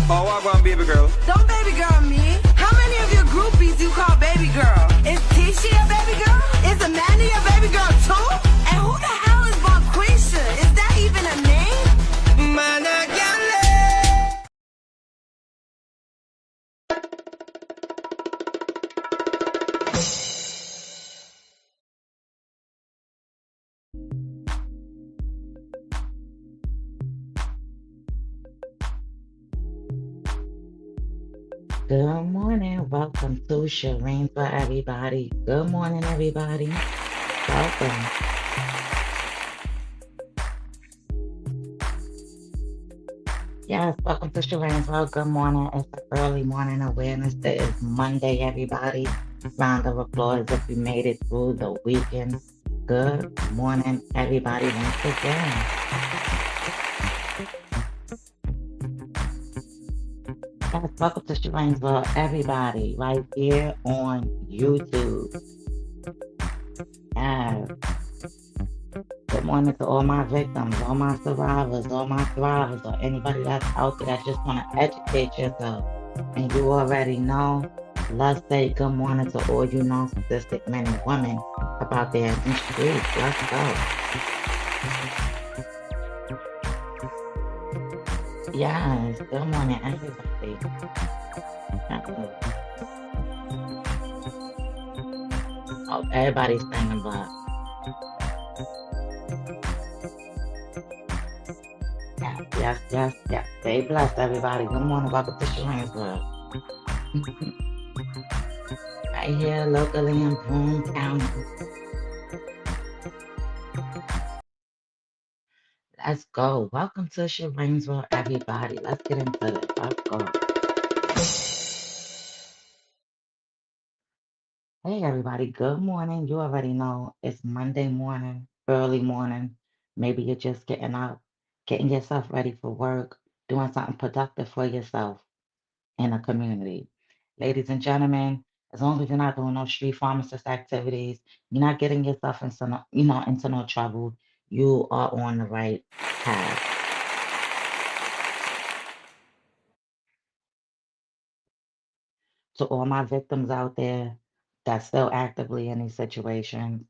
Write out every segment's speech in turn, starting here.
Oh, what one, baby girl? Don't baby girl me. How many of your groupies you call baby girl? Is Tisha a baby girl? Is Amanda a baby girl too? And who the hell is Bonquisha? Is that even a name? Man, I can't Good morning. Welcome to Sharane for everybody. Good morning, everybody. Welcome. Yes, welcome to Sharane World. Good morning. It's the early morning awareness. It is Monday, everybody. Round of applause if you made it through the weekend. Good morning, everybody, once again. Yes, welcome to Sharane World, everybody, right here on YouTube. Yes. Good morning to all my victims, all my survivors, all my thrivers, or anybody that's out there that just want to educate yourself. And you already know, let's say good morning to all you narcissistic men and women about there in the streets. Let's go. Yes, good morning, everybody. Oh, everybody's singing, but yes. Stay blessed, everybody. Good morning, welcome to Sharane World. Right here, locally in Boone County. Let's go. Welcome to Sharane's World, everybody. Let's get into this. Let's go. Hey, everybody. Good morning. You already know it's Monday morning, early morning. Maybe you're just getting up, getting yourself ready for work, doing something productive for yourself in a community. Ladies and gentlemen, as long as you're not doing no street pharmacist activities, you're not getting yourself into into no trouble, you are on the right path. To all my victims out there that's still actively in these situations,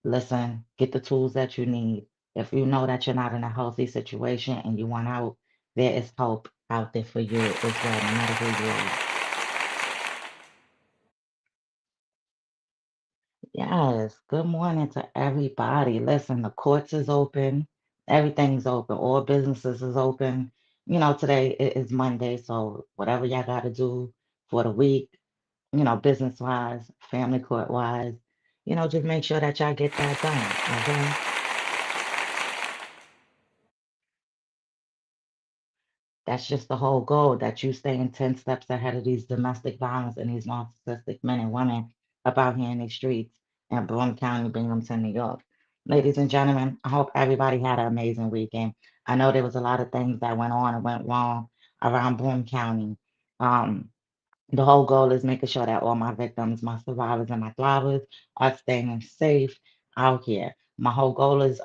listen, get the tools that you need. If you know that you're not in a healthy situation and you want out, there is help out there for you as well, no matter who you are. Yes, good morning to everybody. Listen, the courts is open, everything's open, all businesses is open. Today is Monday, so whatever y'all got to do for the week, business wise, family court wise, just make sure that y'all get that done. Okay. That's just the whole goal that you staying 10 steps ahead of these domestic violence and these narcissistic men and women up out here in these streets in Broome County, Binghamton, New York. Ladies and gentlemen, I hope everybody had an amazing weekend. I know there was a lot of things that went on and went wrong around Broome County. Um, the whole goal is making sure that all my victims, my survivors, and my thrivers are staying safe out here. My whole goal is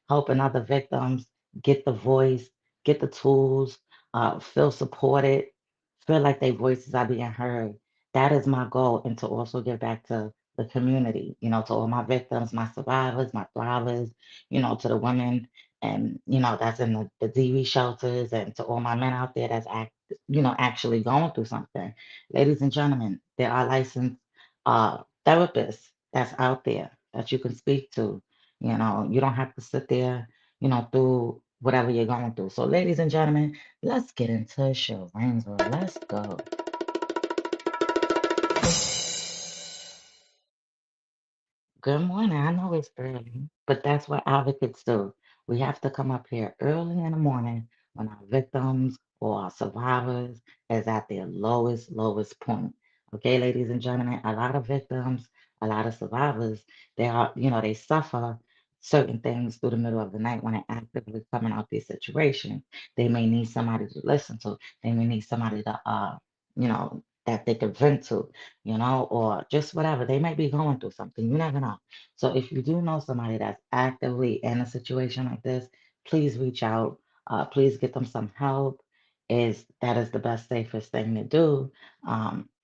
helping other victims get the voice, get the tools, feel supported, feel like their voices are being heard. That is my goal, and to also give back to the community, to all my victims, my survivors, my thrivers, to the women and that's in the DV shelters, and to all my men out there that's actually going through something. Ladies and gentlemen, there are licensed therapists that's out there that you can speak to. You don't have to sit there, through whatever you're going through. So, ladies and gentlemen, let's get into Sharane's World. Let's go. Good morning. I know it's early, but that's what advocates do. We have to come up here early in the morning when our victims or our survivors is at their lowest point. Okay, ladies and gentlemen, a lot of victims, a lot of survivors, they suffer certain things through the middle of the night when they're actively coming out these situations. They may need somebody to listen to. They may need somebody to, that they can vent to, or just whatever. They might be going through something. You never know. So if you do know somebody that's actively in a situation like this, please reach out. Please get them some help. is that is the best, safest thing to do,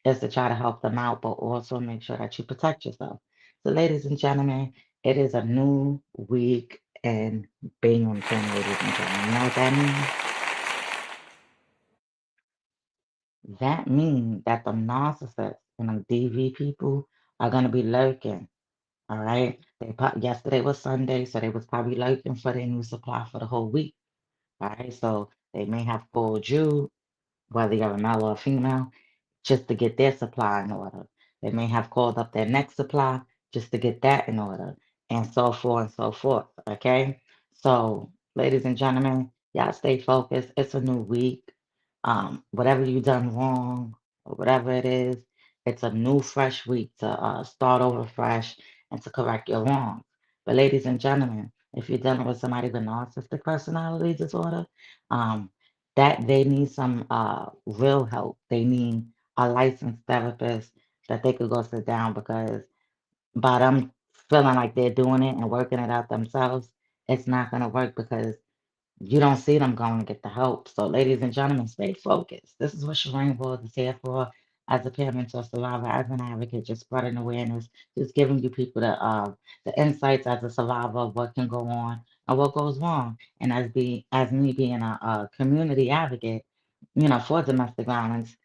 is to try to help them out, but also make sure that you protect yourself. So, ladies and gentlemen, it is a new week in Binghamton, ladies and gentlemen. You know what that means? That means that the narcissists and the DV people are going to be lurking. All right. Yesterday was Sunday, so they was probably lurking for their new supply for the whole week. All right. So they may have called you, whether you're a male or a female, just to get their supply in order. They may have called up their next supply just to get that in order, and so forth and so forth. Okay. So, ladies and gentlemen, y'all stay focused. It's a new week. Whatever you done wrong or whatever it is, it's a new, fresh week to start over fresh and to correct your wrongs. But, ladies and gentlemen, if you're dealing with somebody with narcissistic personality disorder, um, that they need some real help. They need a licensed therapist that they could go sit down, because by them feeling like they're doing it and working it out themselves, it's not going to work, because you don't see them going to get the help. So, ladies and gentlemen, stay focused. This is what Sharane World is here for, as a parent or survivor, as an advocate, just spreading awareness, just giving you people the insights as a survivor of what can go on and what goes wrong. And as me being a community advocate, for domestic violence,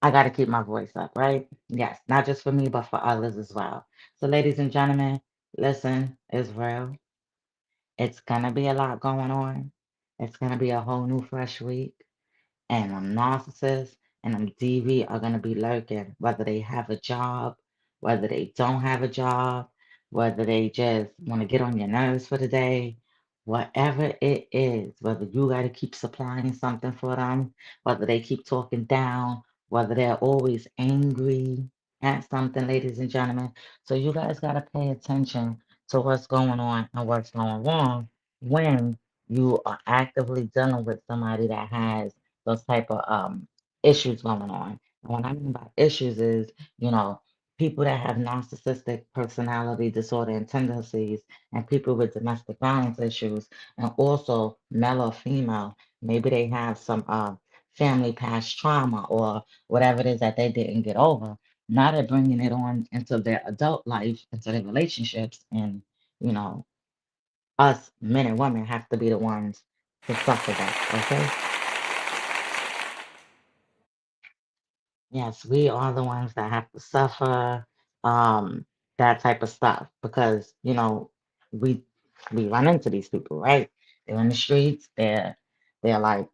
I got to keep my voice up, right? Yes, not just for me, but for others as well. So, ladies and gentlemen, listen, Israel. It's gonna be a lot going on. It's gonna be a whole new fresh week. And narcissists and DV are gonna be lurking, whether they have a job, whether they don't have a job, whether they just want to get on your nerves for the day, whatever it is, whether you gotta keep supplying something for them, whether they keep talking down, whether they're always angry at something, ladies and gentlemen. So you guys gotta pay attention to what's going on and what's going wrong when you are actively dealing with somebody that has those type of issues going on. And what I mean by issues is, you know, people that have narcissistic personality disorder and tendencies, and people with domestic violence issues, and also male or female, maybe they have some family past trauma or whatever it is that they didn't get over. Now they're bringing it on into their adult life, into their relationships, and you know, us men and women have to be the ones to suffer that. Okay. Yes, we are the ones that have to suffer um, that type of stuff, because we we run into these people, right? They're in the streets. They're like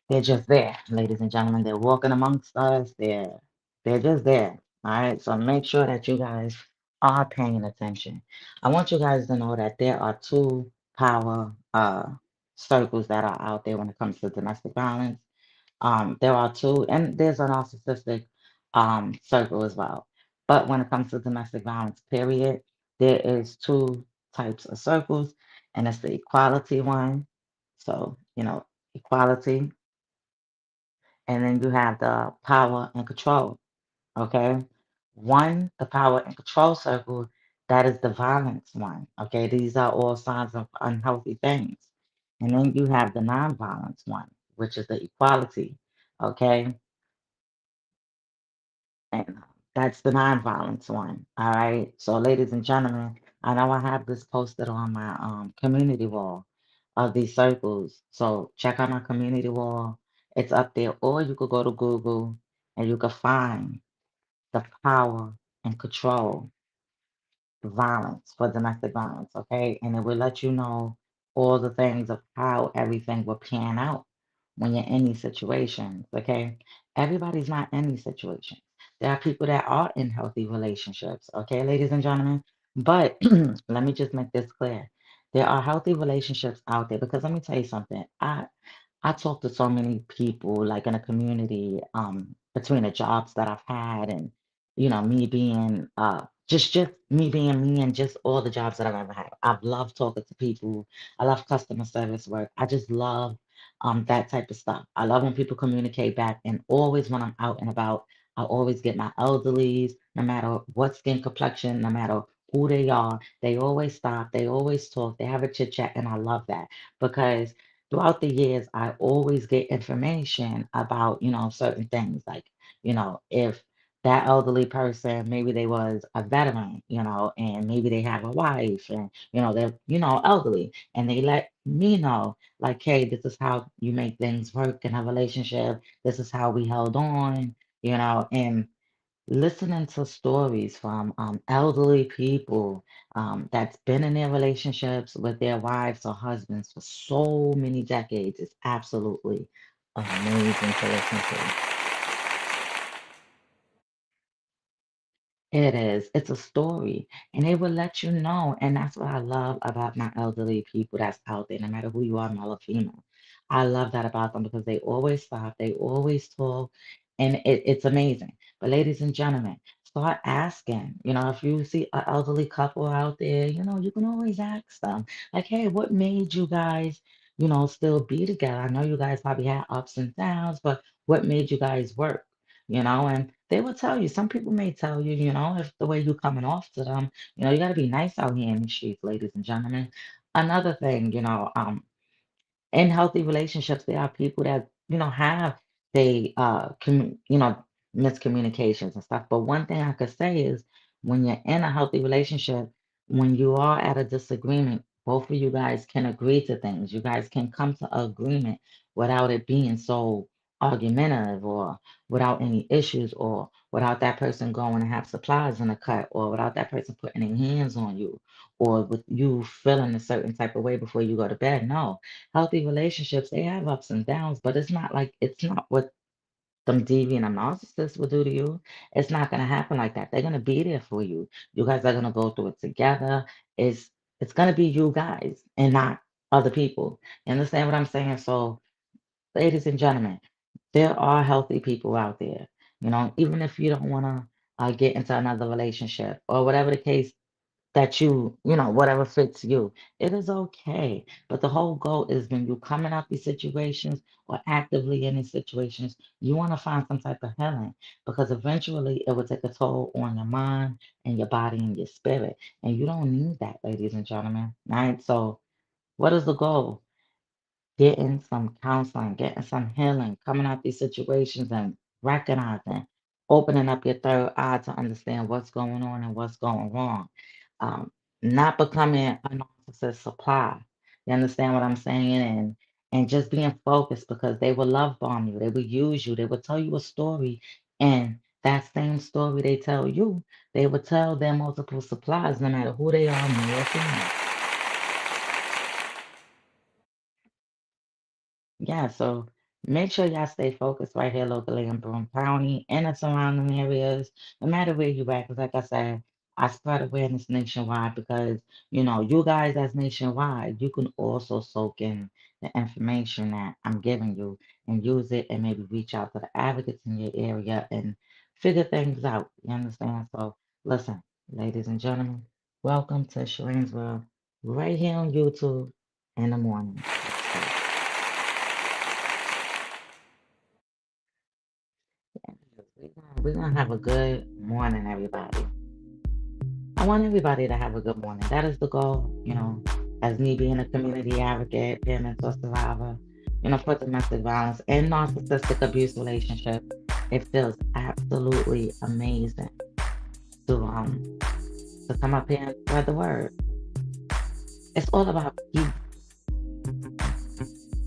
they're just there, ladies and gentlemen. They're walking amongst us. They're just there. All right. So make sure that you guys are paying attention. I want you guys to know that there are two power circles that are out there when it comes to domestic violence. There are two, and there's a narcissistic circle as well. But when it comes to domestic violence, period, there is two types of circles, and it's the equality one. So, equality, and then you have the power and control. Okay. One, the power and control circle, that is the violence one. Okay. These are all signs of unhealthy things. And then you have the non-violence one, which is the equality. Okay. And that's the non-violence one. All right. So, ladies and gentlemen, I know I have this posted on my community wall of these circles. So check out my community wall. It's up there, or you could go to Google and you could find the power and control violence for domestic violence, okay? And it will let you know all the things of how everything will pan out when you're in these situations, okay? Everybody's not in these situations. There are people that are in healthy relationships, okay, ladies and gentlemen? But let me just make this clear. There are healthy relationships out there, because let me tell you something. I talk to so many people, like in a community, between the jobs that I've had, and me being just me being me, and just all the jobs that I've ever had. I've loved talking to people. I love customer service work. I just love that type of stuff. I love when people communicate back, and always when I'm out and about, I always get my elderlies, no matter what skin complexion, no matter who they are, they always stop, they always talk, they have a chit chat, and I love that, because throughout the years, I always get information about, certain things. Like, if that elderly person, maybe they was a veteran, and maybe they have a wife and, they're, elderly, and they let me know, like, hey, this is how you make things work in a relationship. This is how we held on, and listening to stories from elderly people that's been in their relationships with their wives or husbands for so many decades is absolutely amazing to listen to. It is. It's a story. And they will let you know. And that's what I love about my elderly people that's out there, no matter who you are, male or female. I love that about them because they always stop, they always talk, and it's amazing. But ladies and gentlemen, start asking. If you see an elderly couple out there, you can always ask them, like, hey, what made you guys, still be together? I know you guys probably had ups and downs, but what made you guys work? And they will tell you. Some people may tell you, if the way you're coming off to them, you got to be nice out here in the streets, ladies and gentlemen. Another thing, in healthy relationships, there are people that, have they, miscommunications and stuff. But one thing I could say is when you're in a healthy relationship, when you are at a disagreement, both of you guys can agree to things. You guys can come to agreement without it being so argumentative or without any issues or without that person going to have supplies in the cut or without that person putting their hands on you or with you feeling a certain type of way before you go to bed. No, healthy relationships, they have ups and downs, but it's not what them deviant and narcissists will do to you. It's not gonna happen like that. They're gonna be there for you. You guys are gonna go through it together. It's gonna be you guys and not other people. You understand what I'm saying? So, ladies and gentlemen, there are healthy people out there. Even if you don't wanna get into another relationship or whatever the case that whatever fits you, it is okay. But the whole goal is when you're coming out these situations or actively in these situations, you want to find some type of healing because eventually it will take a toll on your mind and your body and your spirit. And you don't need that, ladies and gentlemen. Right? So, what is the goal? Getting some counseling, getting some healing, coming out these situations and recognizing, opening up your third eye to understand what's going on and what's going wrong. Um, Not becoming a narcissist supply. You understand what I'm saying? And just being focused because they will love bomb you, they will use you, they will tell you a story, and that same story they tell you, they will tell their multiple supplies, no matter who they are, male or female. Yeah, so make sure y'all stay focused right here locally in Broome County and the surrounding areas, no matter where you at. Because, like I said, I spread awareness nationwide because, you guys as nationwide, you can also soak in the information that I'm giving you and use it and maybe reach out to the advocates in your area and figure things out. You understand? So, listen, ladies and gentlemen, welcome to Sharane's World right here on YouTube in the morning. We're gonna have a good morning, everybody. I want everybody to have a good morning. That is the goal, as me being a community advocate, peer mentor survivor, for domestic violence and narcissistic abuse relationship. It feels absolutely amazing to come up here and spread the word. It's all about peace.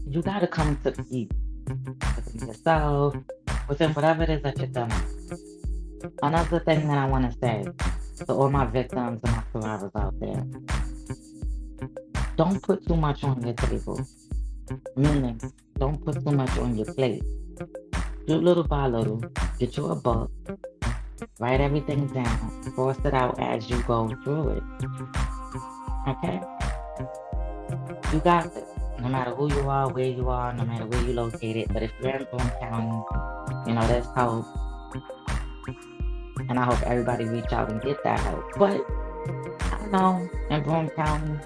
You gotta come to peace within yourself, within whatever it is that you're doing. Another thing that I want to say to all my victims and my survivors out there, don't put too much on your table. Meaning, don't put too much on your plate. Do little by little. Get you a book. Write everything down. Force it out as you go through it. Okay? You got this. No matter who you are, where you are, no matter where you're located. But if you're in Broome County, there's hope. And I hope everybody reach out and get that help. But I know in Broome County,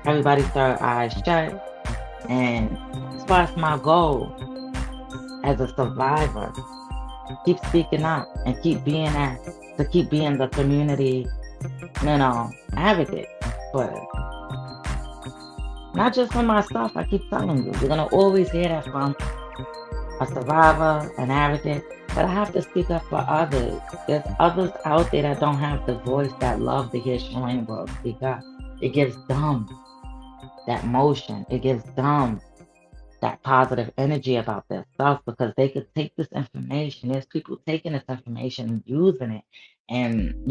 everybody's third eye shut. And as far as my goal as a survivor, keep speaking up and keep being the community, advocate for Not just from myself, I keep telling you. You're going to always hear that from a survivor, an advocate, but I have to speak up for others. There's others out there that don't have the voice that love to hear Sharane World speak up. It gives them that motion. It gives them that positive energy about their self because they could take this information. There's people taking this information and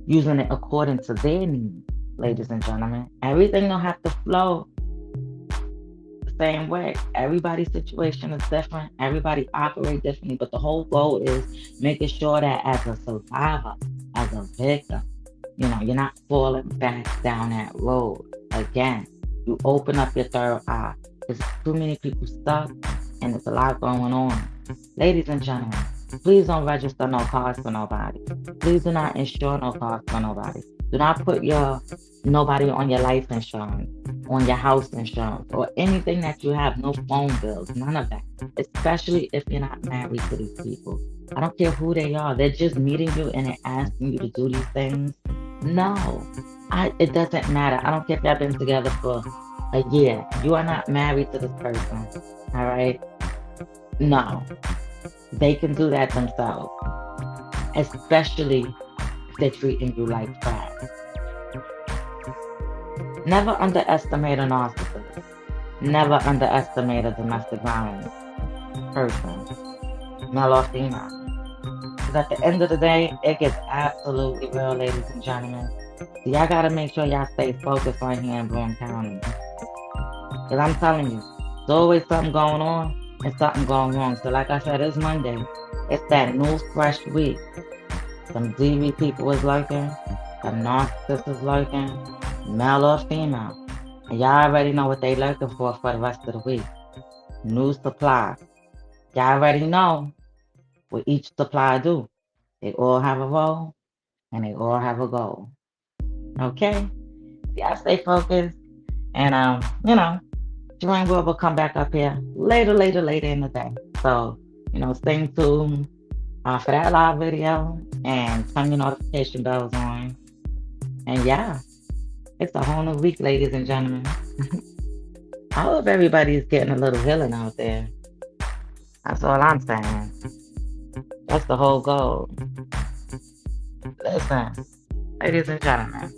using it according to their needs, ladies and gentlemen. Everything don't have to flow the same way. Everybody's situation is different. Everybody operates differently, but the whole goal is making sure that as a survivor, as a victim, you're not falling back down that road again. You open up your third eye. There's too many people stuck, and there's a lot going on. Ladies and gentlemen, please don't register no cars for nobody. Please do not insure no cars for nobody. Do not put nobody on your life insurance, on your house insurance, or anything that you have, no phone bills, none of that. Especially if you're not married to these people. I don't care who they are. They're just meeting you and they're asking you to do these things. No, it doesn't matter. I don't care if y'all been together for a year. You are not married to this person. All right? No. They can do that themselves. Especially if they're treating you like trash. Never underestimate a narcissist. Never underestimate a domestic violence person, male or female. Because at the end of the day, it gets absolutely real, ladies and gentlemen. So y'all gotta make sure y'all stay focused right here in Broome County. Because I'm telling you, there's always something going on and something going wrong. So like I said, it's Monday. It's that new fresh week. Some DV people is lurking. Some narcissists is lurking. Male or female. And y'all already know what they looking for the rest of the week. New supply. Y'all already know what each supply do. They all have a role and they all have a goal. Okay? Y'all stay focused. And Sharane World will come back up here later in the day. So, stay tuned for that live video and turn your notification bells on. And yeah, it's a whole new week, ladies and gentlemen. I hope everybody's getting a little healing out there. That's all I'm saying. That's the whole goal. Listen, ladies and gentlemen,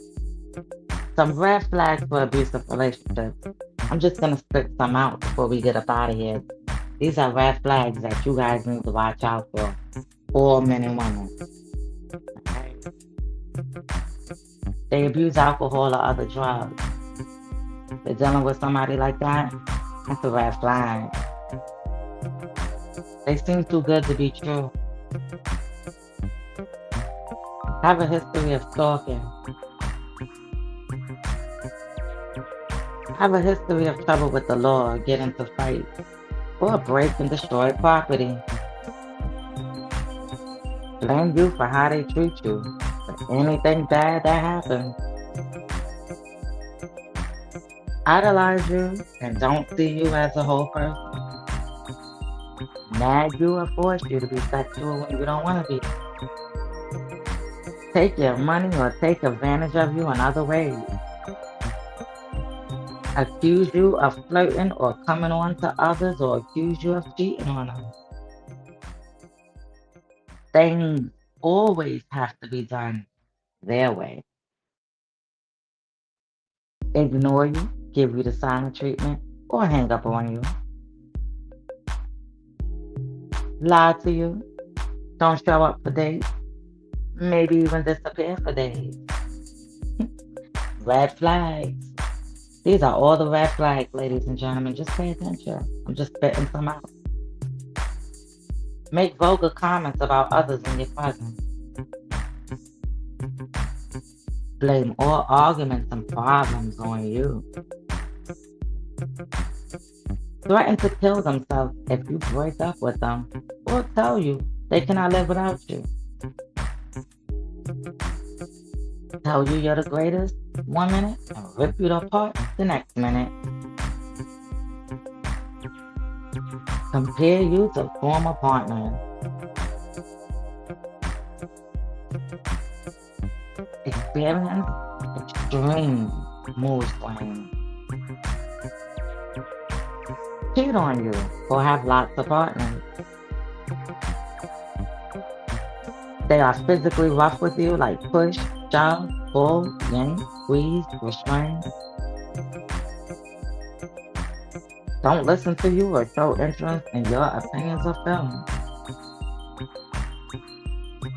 some red flags for abusive relationships. I'm just going to spit some out before we get up out of here. These are red flags that you guys need to watch out for. All men and women. Okay? They abuse alcohol or other drugs. They're dealing with somebody like that. That's a red flag. They seem too good to be true. Have a history of stalking. Have a history of trouble with the law, get into fights, or break and destroy property. Blame you for how they treat you, for anything bad that happens. Idolize you and don't see you as a whole person. Nag you or force you to be sexual when you don't want to be. Take your money or take advantage of you in other ways. Accuse you of flirting or coming on to others, or accuse you of cheating on them. Things always have to be done their way. Ignore you, give you the silent treatment, or hang up on you. Lie to you, don't show up for dates, maybe even disappear for days. Red flags. These are all the red flags, ladies and gentlemen. Just pay attention. I'm just spitting some out. Make vulgar comments about others in your presence. Blame all arguments and problems on you. Threaten to kill themselves if you break up with them, or tell you they cannot live without you. Tell you you're the greatest 1 minute and rip you apart the next minute. Compare you to former partners. Experience extreme mood swings. cheat on you, or have lots of partners. They are physically rough with you, like push, shove, pull, yank, squeeze, restrain. Don't listen to you or show interest in your opinions or feelings.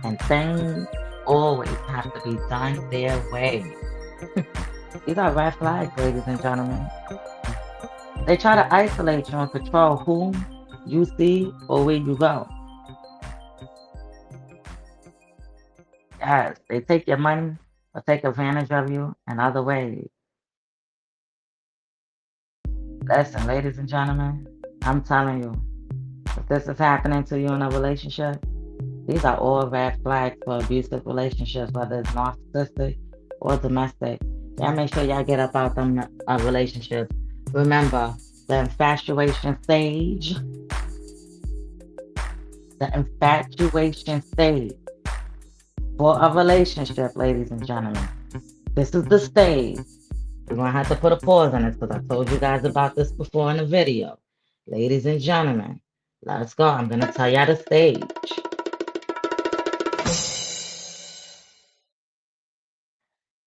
And things always have to be done their way. These are red flags, ladies and gentlemen. They try to isolate you and control whom you see or where you go. Yes, they take your money or take advantage of you in other ways. Listen, ladies and gentlemen, I'm telling you, if this is happening to you in a relationship, these are all red flags for abusive relationships, whether it's narcissistic or domestic. Y'all make sure y'all get up out them relationships. Remember, the infatuation stage, the infatuation stage for a relationship, ladies and gentlemen. This is the stage. We're gonna have to put a pause on this because I told you guys about this before in the video. Ladies and gentlemen, let's go. I'm gonna tell y'all the stage.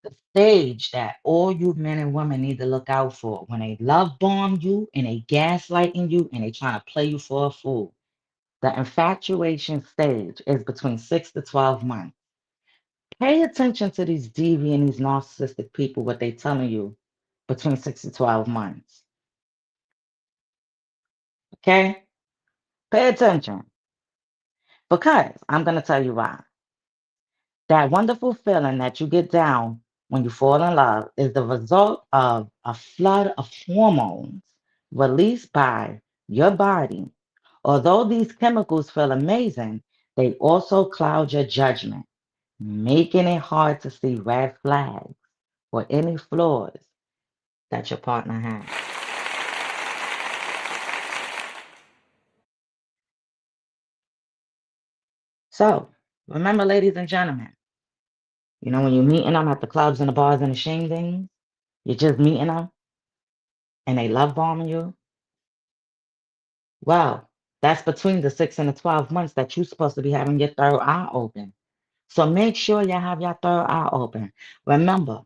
The stage that all you men and women need to look out for when they love bomb you and they gaslighting you and they trying to play you for a fool. The infatuation stage is between 6 to 12 months. Pay attention to these deviant, these narcissistic people, what they telling you between 6 to 12 months. Okay? Pay attention. Because I'm gonna tell you why. That wonderful feeling that you get down when you fall in love is the result of a flood of hormones released by your body. Although these chemicals feel amazing, they also cloud your judgment, making it hard to see red flags or any flaws that your partner has. So, remember, ladies and gentlemen, when you're meeting them at the clubs and the bars and the shindigs, you're just meeting them and they love bombing you. Well, that's between the 6 and the 12 months that you're supposed to be having your third eye open. So make sure you have your third eye open. Remember,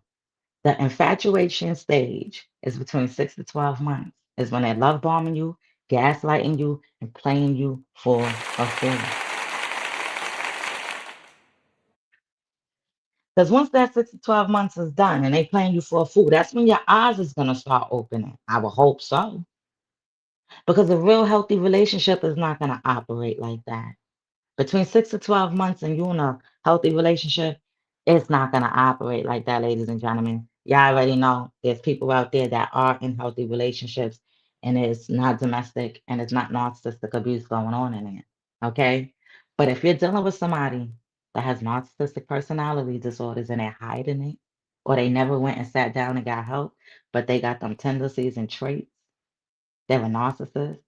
the infatuation stage is between 6 to 12 months. Is when they love bombing you, gaslighting you, and playing you for a fool. Because once that 6 to 12 months is done and they playing you for a fool, that's when your eyes is gonna start opening. I would hope so. Because a real healthy relationship is not gonna operate like that. Between 6 to 12 months and you in a healthy relationship, it's not gonna operate like that, ladies and gentlemen. Y'all already know there's people out there that are in healthy relationships and it's not domestic and it's not narcissistic abuse going on in it. Okay? But if you're dealing with somebody that has narcissistic personality disorders and they're hiding it, or they never went and sat down and got help, but they got them tendencies and traits, they're a narcissist,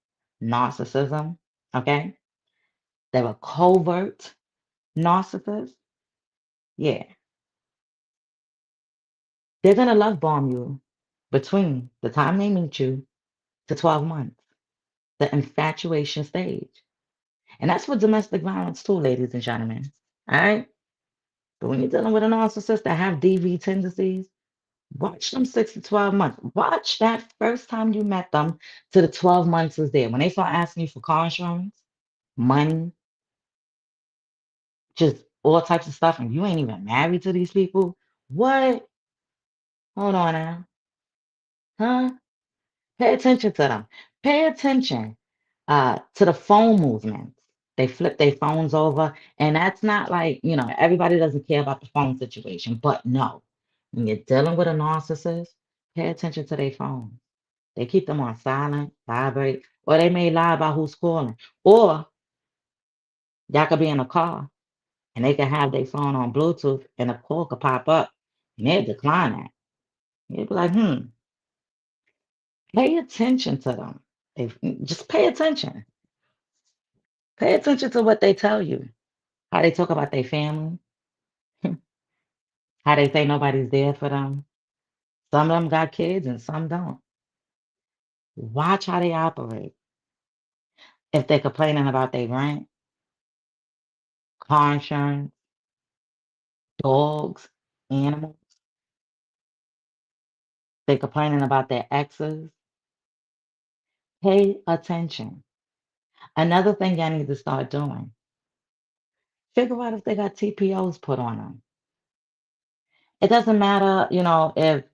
narcissism, okay? They're a covert narcissist, yeah, they're gonna love bomb you between the time they meet you to 12 months, the infatuation stage. And that's for domestic violence too, ladies and gentlemen. All right? But when you're dealing with a narcissist that have DV tendencies, watch them 6 to 12 months. Watch that first time you met them to the 12 months is there. When they start asking you for car insurance, money, just all types of stuff, and you ain't even married to these people. What? Hold on now. Huh? Pay attention to them. Pay attention to the phone movements. They flip their phones over, and that's not like, everybody doesn't care about the phone situation, but no, when you're dealing with a narcissist, pay attention to their phone. They keep them on silent, vibrate, or they may lie about who's calling. Or y'all could be in a car and they can have their phone on Bluetooth and a call could pop up and they decline that. You'd be like, pay attention to them. Just pay attention. Pay attention to what they tell you, how they talk about their family, how they say nobody's there for them. Some of them got kids and some don't. Watch how they operate. If they're complaining about their rent, car insurance, dogs, animals, they're complaining about their exes, pay attention. Another thing y'all need to start doing, figure out if they got TPOs put on them. It doesn't matter, if,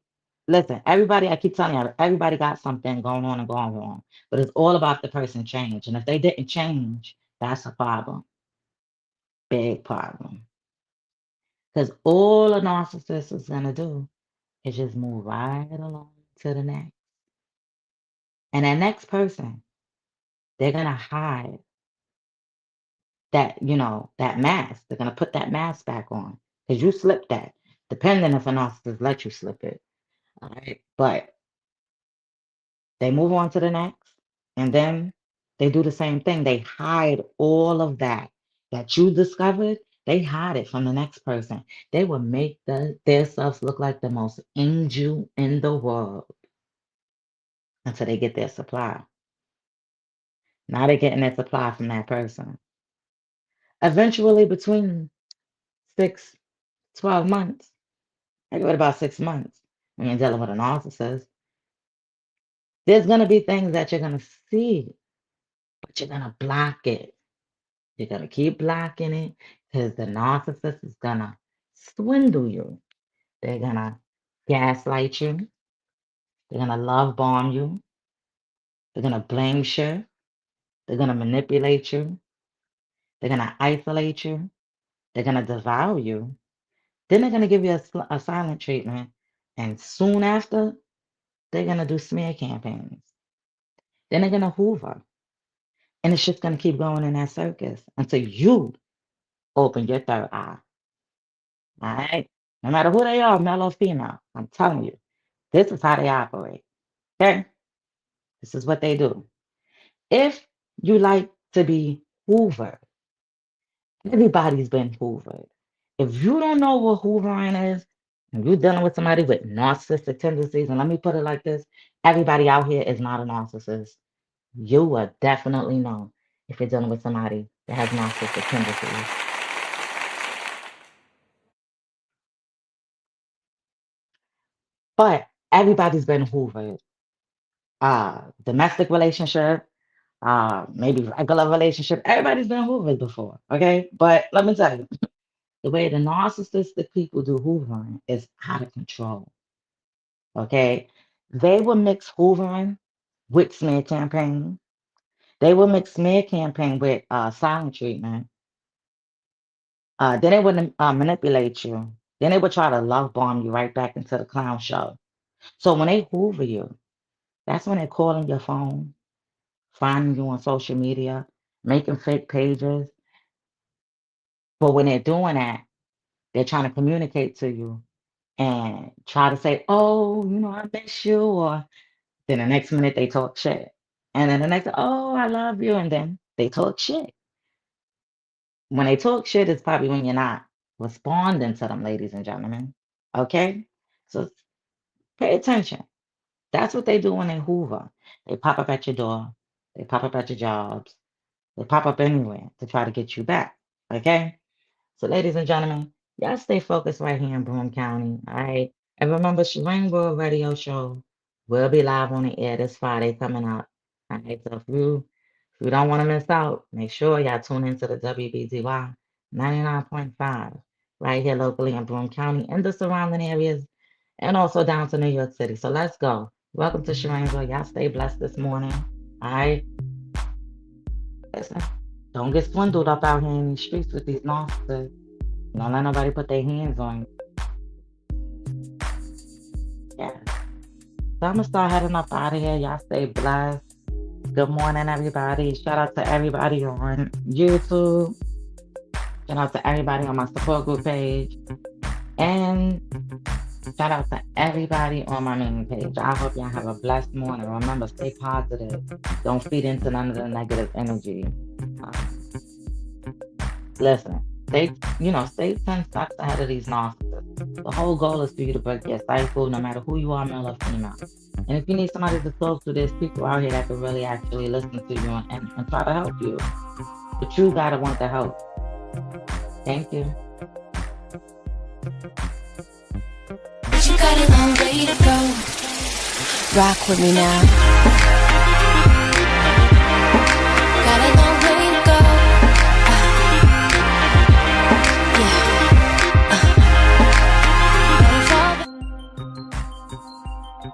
listen, everybody, I keep telling you, everybody got something going on and going wrong, but it's all about the person change. And if they didn't change, that's a problem, big problem. Because all a narcissist is going to do is just move right along to the next. And that next person, they're going to hide that mask. They're going to put that mask back on because you slipped that, depending if a narcissist let you slip it. All right. But they move on to the next, and then they do the same thing. They hide all of that you discovered. They hide it from the next person. They will make their selves look like the most angel in the world until they get their supply. Now they're getting their supply from that person. Eventually, between 6, 12 months, I give it about 6 months when you're dealing with a narcissist, there's going to be things that you're going to see, but you're going to block it. You're going to keep blocking it because the narcissist is going to swindle you. They're going to gaslight you. They're going to love bomb you. They're going to blame you. They're going to manipulate you. They're going to isolate you. They're going to devour you. Then they're going to give you a silent treatment. And soon after, they're going to do smear campaigns. Then they're going to hoover. And it's just going to keep going in that circus until you open your third eye. All right? No matter who they are, male or female, I'm telling you, this is how they operate. Okay? This is what they do. If you like to be hoovered, everybody's been hoovered. If you don't know what hoovering is, and you're dealing with somebody with narcissistic tendencies, and let me put it like this, everybody out here is not a narcissist. You will definitely know if you're dealing with somebody that has narcissistic tendencies. But everybody's been hoovered. Domestic relationship, maybe regular relationship, everybody's been hoovered before, okay? But let me tell you, the way the narcissistic people do hoovering is out of control, okay? They will mix hoovering with smear campaign. They will mix smear campaign with silent treatment. Then they would manipulate you. Then they would try to love bomb you right back into the clown show. So when they hoover you, that's when they're calling your phone, finding you on social media, making fake pages. But when they're doing that, they're trying to communicate to you and try to say, oh, I miss you. Or then the next minute they talk shit. And then the next, oh, I love you. And then they talk shit. When they talk shit, it's probably when you're not responding to them, ladies and gentlemen. Okay? So pay attention. That's what they do when they hoover. They pop up at your door. They pop up at your jobs. They pop up anywhere to try to get you back. Okay? So, ladies and gentlemen, y'all stay focused right here in Broome County. All right. And remember, Sharane World Radio Show will be live on the air this Friday coming up. All right. So if you don't want to miss out, make sure y'all tune into the WBZY 99.5 right here locally in Broome County and the surrounding areas, and also down to New York City. So let's go. Welcome to Sharane World. Y'all stay blessed this morning. All right. Listen. Don't get swindled up out here in these streets with these narcissists. Don't let nobody put their hands on you. Yeah. So I'm going to start heading up out of here. Y'all stay blessed. Good morning, everybody. Shout out to everybody on YouTube. Shout out to everybody on my support group page. And shout out to everybody on my main page. I hope y'all have a blessed morning. Remember, stay positive. Don't feed into none of the negative energy. Listen, stay 10 steps ahead of these narcissists. The whole goal is for you to break your cycle, no matter who you are, male or female. And if you need somebody to talk to, there's people out here that can really actually listen to you and try to help you. But you gotta want the help. Thank you. You got a long way to go. Rock with me now.